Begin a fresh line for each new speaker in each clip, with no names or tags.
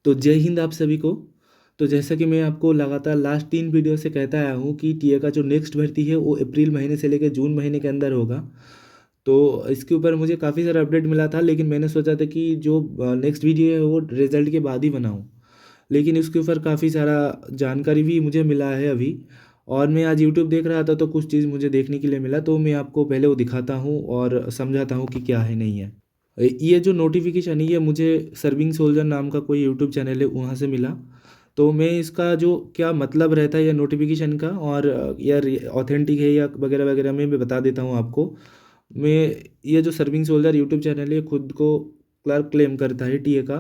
तो जय हिंद आप सभी को। तो जैसा कि मैं आपको लगातार लास्ट 3 वीडियो से कहता आया हूँ कि टीए का जो नेक्स्ट भर्ती है वो अप्रैल महीने से लेकर जून महीने के अंदर होगा। तो इसके ऊपर मुझे काफ़ी सारा अपडेट मिला था, लेकिन मैंने सोचा था कि जो नेक्स्ट वीडियो है वो रिजल्ट के बाद ही बनाऊँ। लेकिन इसके ऊपर काफ़ी सारा जानकारी भी मुझे मिला है अभी। और मैं आज यूट्यूब देख रहा था तो कुछ चीज़ मुझे देखने के लिए मिला, तो मैं आपको पहले वो दिखाता हूँ और समझाता हूँ कि क्या है नहीं है। ये जो नोटिफिकेशन है ये मुझे सर्विंग सोल्जर नाम का कोई यूट्यूब चैनल है वहाँ से मिला। तो मैं इसका जो क्या मतलब रहता है या नोटिफिकेशन का और यार ऑथेंटिक है या वगैरह वगैरह मैं बता देता हूँ आपको। मैं ये जो सर्विंग सोल्जर यूट्यूब चैनल है खुद को क्लर्क क्लेम करता है टीए का।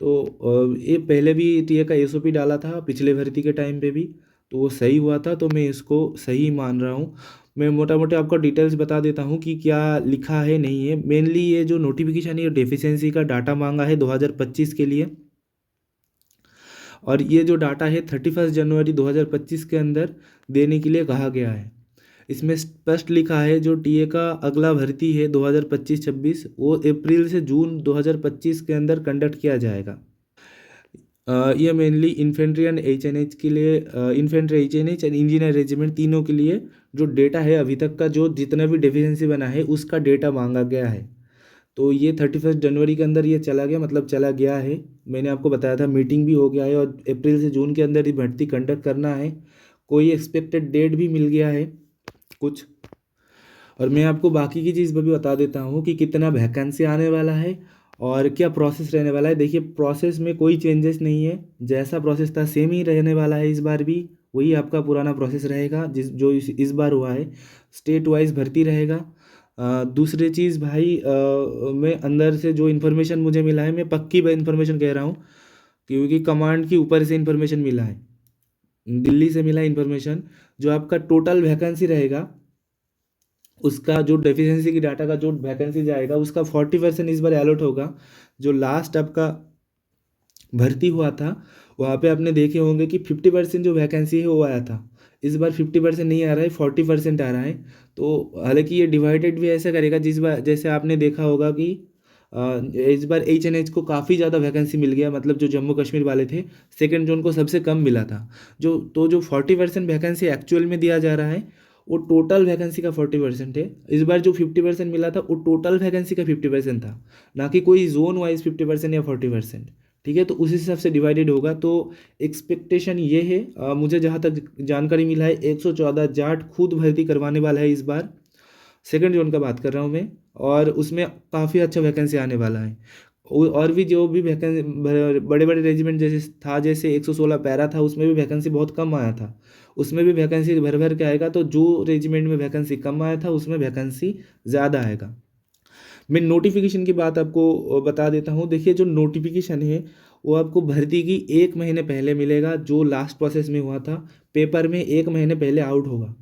तो ये पहले भी टीए का एसओपी डाला था पिछले भर्ती के टाइम पे भी, तो वो सही हुआ था, तो मैं इसको सही मान रहा हूँ। मैं मोटा मोटा आपको डिटेल्स बता देता हूँ कि क्या लिखा है नहीं है। मेनली ये जो नोटिफिकेशन है ये डेफिशिएंसी का डाटा मांगा है 2025 के लिए, और ये जो डाटा है 31 जनवरी 2025 के अंदर देने के लिए कहा गया है। इसमें स्पष्ट लिखा है जो टीए का अगला भर्ती है 2025-26 वो अप्रैल से जून 2025 के अंदर कंडक्ट किया जाएगा। ये मेनली इन्फेंट्री एंड एच के लिए, infantry H and engineer regiment तीनों के लिए जो डेटा है अभी तक का जो जितना भी डेफिशिएंसी बना है उसका डेटा मांगा गया है। तो ये 31 जनवरी के अंदर ये चला गया, मतलब चला गया है। मैंने आपको बताया था मीटिंग भी हो गया है और अप्रैल से जून के अंदर ही भर्ती कंडक्ट करना है। कोई एक्सपेक्टेड डेट भी मिल गया है कुछ। और मैं आपको बाकी की चीज़ भी बता देता हूँ कि कितना वैकेंसी आने वाला है और क्या प्रोसेस रहने वाला है। देखिए प्रोसेस में कोई चेंजेस नहीं है, जैसा प्रोसेस था सेम ही रहने वाला है। इस बार भी वही आपका पुराना प्रोसेस रहेगा जो इस बार हुआ है। स्टेट वाइज भर्ती रहेगा। दूसरी चीज़ भाई, मैं अंदर से जो इन्फॉर्मेशन मुझे मिला है, मैं पक्की इन्फॉर्मेशन कह रहा हूँ क्योंकि कमांड की ऊपर से इन्फॉर्मेशन मिला है, दिल्ली से मिला इन्फॉर्मेशन। जो आपका टोटल वैकेंसी रहेगा उसका जो डेफिशिएंसी की डाटा का जो वैकेंसी जाएगा उसका 40% इस बार अलॉट होगा। जो लास्ट आपका भर्ती हुआ था वहाँ पे आपने देखे होंगे कि 50% जो वैकेंसी है वो आया था। इस बार 50% नहीं आ रहा है, 40% आ रहा है। तो हालांकि ये डिवाइडेड भी ऐसा करेगा जिस बार जैसे आपने देखा होगा कि इस बार एच को काफ़ी ज़्यादा वैकेंसी मिल गया, मतलब जो जम्मू कश्मीर वाले थे सेकेंड जोन को सबसे कम मिला था। जो 40% वैकेंसी एक्चुअल में दिया जा रहा है वो टोटल वैकेंसी का 40% है। इस बार जो 50% मिला था वो टोटल वैकेंसी का 50% था, ना कि कोई जोन वाइज 50% या 40%। ठीक है, तो उस हिसाब से डिवाइडेड होगा। तो एक्सपेक्टेशन ये है, मुझे जहाँ तक जानकारी मिला है 114 जाट खुद भर्ती करवाने वाला है इस बार। सेकंड जोन का बात कर रहा हूँ मैं, और उसमें काफ़ी अच्छा वैकेंसी आने वाला है। और भी जो भी वैकेंसी बड़े बड़े रेजिमेंट जैसे था, जैसे 116 पैरा था उसमें भी वैकेंसी बहुत कम आया था, उसमें भी वैकेंसी भर भर के आएगा। तो जो रेजिमेंट में वैकेंसी कम आया था उसमें वैकेंसी ज़्यादा आएगा। मैं नोटिफिकेशन की बात आपको बता देता हूँ। देखिए जो नोटिफिकेशन है वो आपको भर्ती की 1 महीने पहले मिलेगा, जो लास्ट प्रोसेस में हुआ था पेपर में 1 महीने पहले आउट होगा।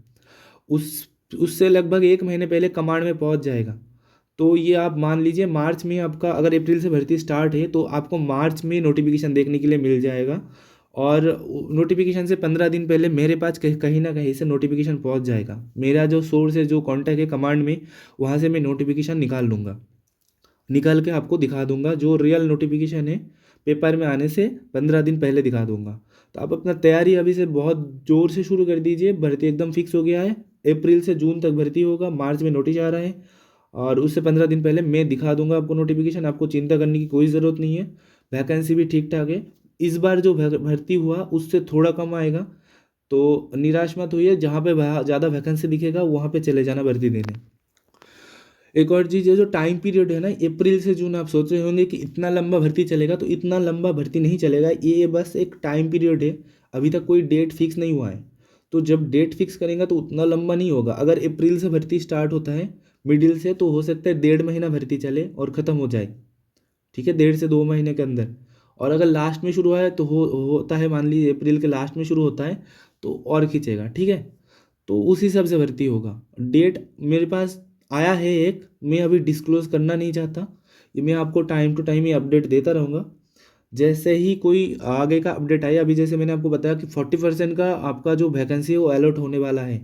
उस उससे लगभग 1 महीने पहले कमांड में पहुंच जाएगा। तो ये आप मान लीजिए मार्च में आपका, अगर अप्रैल से भर्ती स्टार्ट है तो आपको मार्च में नोटिफिकेशन देखने के लिए मिल जाएगा। और नोटिफिकेशन से 15 दिन पहले मेरे पास कहीं ना कहीं से नोटिफिकेशन पहुंच जाएगा। मेरा जो सोर्स है, जो कॉन्टैक्ट है कमांड में, वहाँ से मैं नोटिफिकेशन निकाल लूँगा, निकाल के आपको दिखा दूंगा। जो रियल नोटिफिकेशन है पेपर में आने से 15 दिन पहले दिखा दूंगा। तो आप अपना तैयारी अभी से बहुत ज़ोर से शुरू कर दीजिए। भर्ती एकदम फिक्स हो गया है, अप्रैल से जून तक भर्ती होगा, मार्च में नोटिस आ रहा है और उससे 15 दिन पहले मैं दिखा दूंगा आपको नोटिफिकेशन। आपको चिंता करने की कोई ज़रूरत नहीं है। वैकेंसी भी ठीक ठाक है। इस बार जो भर्ती हुआ उससे थोड़ा कम आएगा, तो निराश मत होइए। जहाँ पे ज़्यादा वैकेंसी दिखेगा वहाँ पे चले जाना भर्ती देने। एक और चीज़ है, जो टाइम पीरियड है ना अप्रैल से जून, आप सोच रहे होंगे कि इतना लंबा भर्ती चलेगा, तो इतना लंबा भर्ती नहीं चलेगा। ये बस एक टाइम पीरियड है, अभी तक कोई डेट फिक्स नहीं हुआ है। तो जब डेट फिक्स करेंगे तो उतना लंबा नहीं होगा। अगर अप्रैल से भर्ती स्टार्ट होता है मिडिल से, तो हो सकता है 1.5 महीना भर्ती चले और ख़त्म हो जाए। ठीक है, 1.5 से 2 महीने के अंदर। और अगर लास्ट में शुरू हुआ है तो होता है, मान लीजिए अप्रैल के लास्ट में शुरू होता है तो और खींचेगा। ठीक है, तो उस हिसाब से भर्ती होगा। डेट मेरे पास आया है एक, मैं अभी डिस्क्लोज़ करना नहीं चाहता। ये मैं आपको टाइम टू टाइम ही अपडेट देता रहूँगा। जैसे ही कोई आगे का अपडेट आया, अभी जैसे मैंने आपको बताया कि 40% का आपका जो वैकेंसी है वो अलॉट होने वाला है।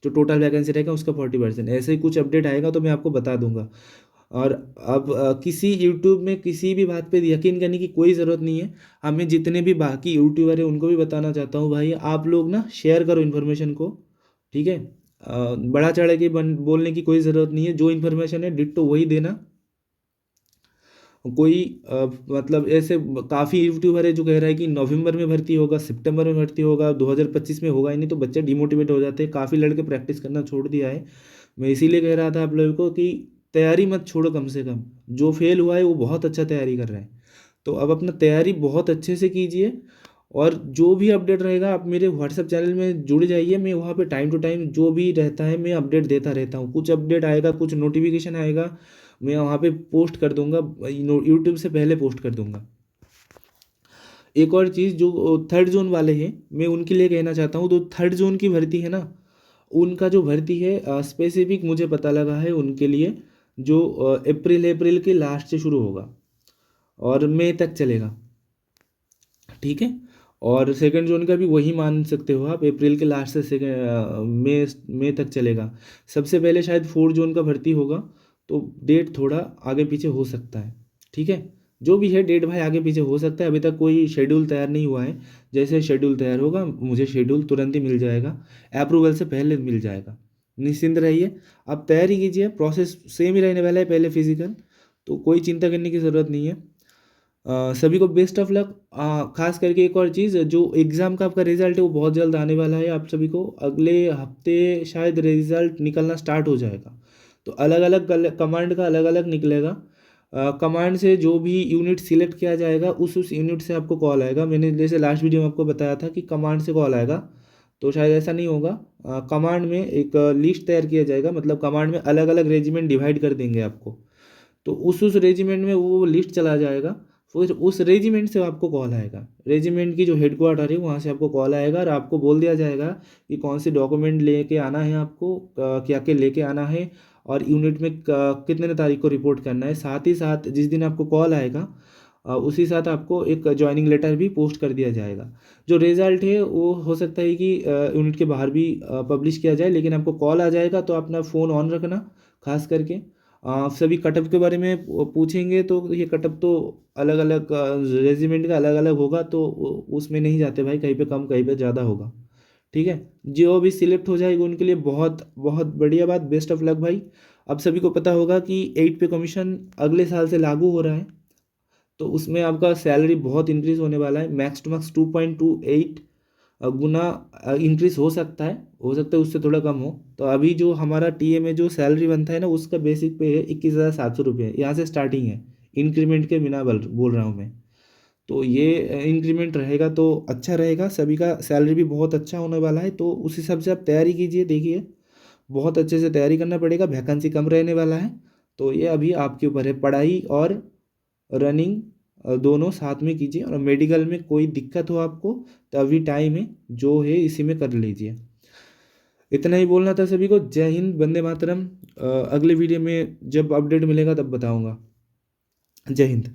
जो टोटल वैकेंसी रहेगा उसका 40%, ऐसे ही कुछ अपडेट आएगा तो मैं आपको बता दूंगा। और अब किसी यूट्यूब में किसी भी बात पे यकीन करने की कोई ज़रूरत नहीं है। हमें जितने भी बाकी यूट्यूबर हैं उनको भी बताना चाहता हूँ भाई, आप लोग ना शेयर करो इन्फॉर्मेशन को, ठीक है। बड़ा चढ़ा के बोलने की कोई ज़रूरत नहीं है, जो इन्फॉर्मेशन है डिट्टो वही देना। कोई मतलब ऐसे काफ़ी यूट्यूबर है जो कह रहा है कि नवंबर में भर्ती होगा, सितंबर में भर्ती होगा, 2025 में होगा ही नहीं, तो बच्चे डिमोटिवेट हो जाते हैं। काफ़ी लड़के प्रैक्टिस करना छोड़ दिया है। मैं इसीलिए कह रहा था आप लोगों को कि तैयारी मत छोड़ो, कम से कम जो फेल हुआ है वो बहुत अच्छा तैयारी कर रहा है। तो अब अपना तैयारी बहुत अच्छे से कीजिए, और जो भी अपडेट रहेगा आप मेरे व्हाट्सएप चैनल में जुड़ जाइए। मैं वहाँ पे टाइम टू टाइम जो भी रहता है मैं अपडेट देता रहता हूँ। कुछ अपडेट आएगा, कुछ नोटिफिकेशन आएगा, मैं वहाँ पे पोस्ट कर दूंगा, यूट्यूब से पहले पोस्ट कर दूंगा। एक और चीज़, जो थर्ड जोन वाले हैं मैं उनके लिए कहना चाहता हूँ, तो थर्ड जोन की भर्ती है ना, उनका जो भर्ती है स्पेसिफिक मुझे पता लगा है उनके लिए, जो अप्रैल के लास्ट से शुरू होगा और मई तक चलेगा, ठीक है। और सेकंड जोन का भी वही मान सकते हो आप, अप्रैल के लास्ट से सेकंड मई तक चलेगा। सबसे पहले शायद फोर्थ जोन का भर्ती होगा, तो डेट थोड़ा आगे पीछे हो सकता है, ठीक है। जो भी है डेट भाई आगे पीछे हो सकता है, अभी तक कोई शेड्यूल तैयार नहीं हुआ है। जैसे शेड्यूल तैयार होगा मुझे शेड्यूल तुरंत ही मिल जाएगा, अप्रूवल से पहले मिल जाएगा। निश्चिंत रहिए, आप तैयारी कीजिए, प्रोसेस सेम ही रहने वाला है पहले फिजिकल, तो कोई चिंता करने की ज़रूरत नहीं है। सभी को बेस्ट ऑफ लक। खास करके एक और चीज़, जो एग्ज़ाम का आपका रिजल्ट है वो बहुत जल्द आने वाला है। आप सभी को अगले हफ्ते शायद रिजल्ट निकलना स्टार्ट हो जाएगा, तो अलग अलग कमांड का अलग अलग निकलेगा। कमांड से जो भी यूनिट सिलेक्ट किया जाएगा उस यूनिट से आपको कॉल आएगा। मैंने जैसे लास्ट वीडियो में आपको बताया था कि कमांड से कॉल आएगा, तो शायद ऐसा नहीं होगा। कमांड में एक लिस्ट तैयार किया जाएगा, मतलब कमांड में अलग अलग रेजिमेंट डिवाइड कर देंगे आपको, तो उस रेजिमेंट में वो लिस्ट चला जाएगा। फिर उस रेजिमेंट से आपको कॉल आएगा, रेजिमेंट की जो हेडक्वार्टर है वहाँ से आपको कॉल आएगा, और आपको बोल दिया जाएगा कि कौन से डॉक्यूमेंट लेके आना है आपको, क्या क्या लेके आना है, और यूनिट में कितने तारीख को रिपोर्ट करना है। साथ ही साथ जिस दिन आपको कॉल आएगा उसी साथ आपको एक ज्वाइनिंग लेटर भी पोस्ट कर दिया जाएगा। जो रिज़ल्ट है वो हो सकता है कि यूनिट के बाहर भी पब्लिश किया जाए, लेकिन आपको कॉल आ जाएगा तो अपना फ़ोन ऑन रखना। खास करके सभी कटअप के बारे में पूछेंगे, तो ये कटअप तो अलग अलग रेजिमेंट का अलग अलग होगा, तो उसमें नहीं जाते भाई, कहीं पे कम कहीं पे ज़्यादा होगा, ठीक है। जो भी सिलेक्ट हो जाएगा उनके लिए बहुत बहुत बढ़िया बात, बेस्ट ऑफ लक भाई। अब सभी को पता होगा कि 8 पे कमीशन अगले साल से लागू हो रहा है, तो उसमें आपका सैलरी बहुत इंक्रीज़ होने वाला है। मैक्स टू मैक्स 2.28 गुना इंक्रीज हो सकता है उससे थोड़ा कम हो। तो अभी जो हमारा टीए में जो सैलरी बनता है ना, उसका बेसिक पे है 21,700 रुपये, यहाँ से स्टार्टिंग है। इंक्रीमेंट के बिना बोल रहा हूँ मैं। तो ये इंक्रीमेंट रहेगा तो अच्छा रहेगा, सभी का सैलरी भी बहुत अच्छा होने वाला है। तो उस हिसाब से आप तैयारी कीजिए, देखिए बहुत अच्छे से तैयारी करना पड़ेगा, वैकेंसी कम रहने वाला है। तो ये अभी आपके ऊपर है, पढ़ाई और रनिंग दोनों साथ में कीजिए, और मेडिकल में कोई दिक्कत हो आपको तो अभी टाइम है, जो है इसी में कर लीजिए। इतना ही बोलना था सभी को। जय हिंद, वंदे मातरम। अगले वीडियो में जब अपडेट मिलेगा तब बताऊंगा। जय हिंद।